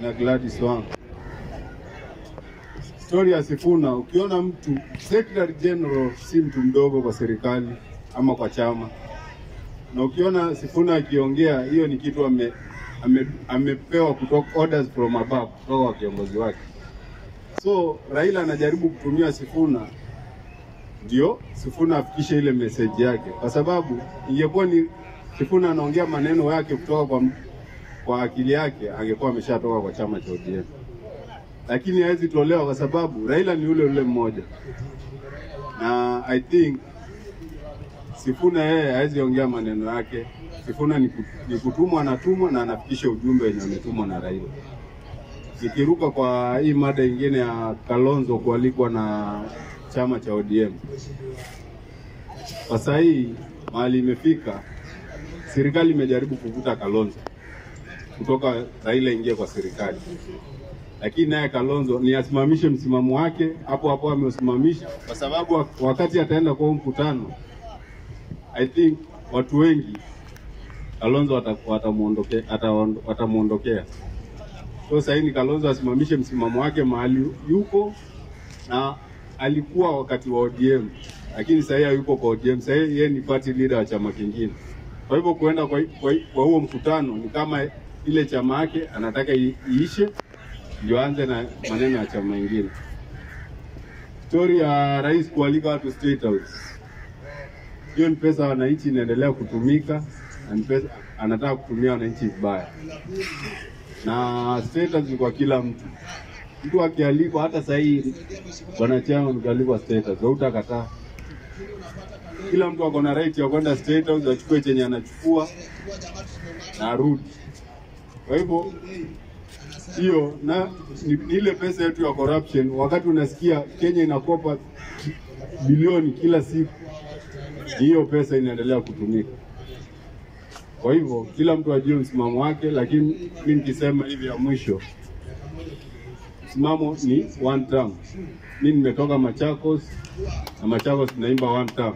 na Gladys Wanga. Story ya Sifuna, ukiona mtu Secretary General si mtu mdogo kwa serikali ama kwa chama. Na ukiona Sifuna akiongea, hiyo ni kitu amepewa kutoka orders from above, kutoka kwa kiongozi wake. So Raila anajaribu kutumia Sifuna ndio Sifuna afikishe ile message yake, kwa sababu ingekuwa ni Sifuna anaongea maneno yake kutoka kwa akili yake, angekuwa ameshatoka kwa chama cha ODM. Lakini haizi tolewa kwa sababu Raila ni ule mmoja. Na I think Sifuna yeye haizi ongea maneno yake. Sifuna ni kutumwa, anatumwa na anafikisha ujumbe wenye ametumwa na Raila. Nikiruka kwa hii mada nyingine ya Kalonzo kualikwa na chama cha ODM. Kwa sasa hii mahali imefika, serikali imejaribu kuvuta Kalonzo kutoka Raila ingie kwa serikali. Lakini naye Kalonzo ni asimamishe msimamo wake, hapo ameusimamisha, kwa sababu wakati ataenda kwa mkutano, I think watu wengi Kalonzo watamuondokea. So sasa ni Kalonzo asimamishe msimamo wake mahali yuko, na alikuwa wakati wa ODM, lakini sasa yuko kwa ODM. Sasa yeye ni party leader wa chama kingine. Kwa hivyo kuenda kwa huo mkutano ni kama ile chama yake anataka iishe ndio aanze na maneno ya chama kingine. Story ya rais kualika watu State House, hiyo ni pesa wananchi inaendelea kutumika, na pesa anataka kutumia wananchi vibaya. Na State House ni kwa kila mtu. Mtu akialikwa, hata sasa hii wanachama mkialikwa State House utakataa. Kila mtu ako na right ya kwenda State House, achukue chenye anachukua na arudi. Kwa hivyo hiyo na ni ile pesa yetu ya corruption. Wakati unasikia Kenya inakopa bilioni kila siku, hiyo pesa inaendelea kutumika. Kwa hivyo kila mtu ajue msimamo wake, lakini mimi nikisema hivi ya mwisho, msimamo ni one term. Mimi nimetoka Machakos, na Machakos tunaimba one term.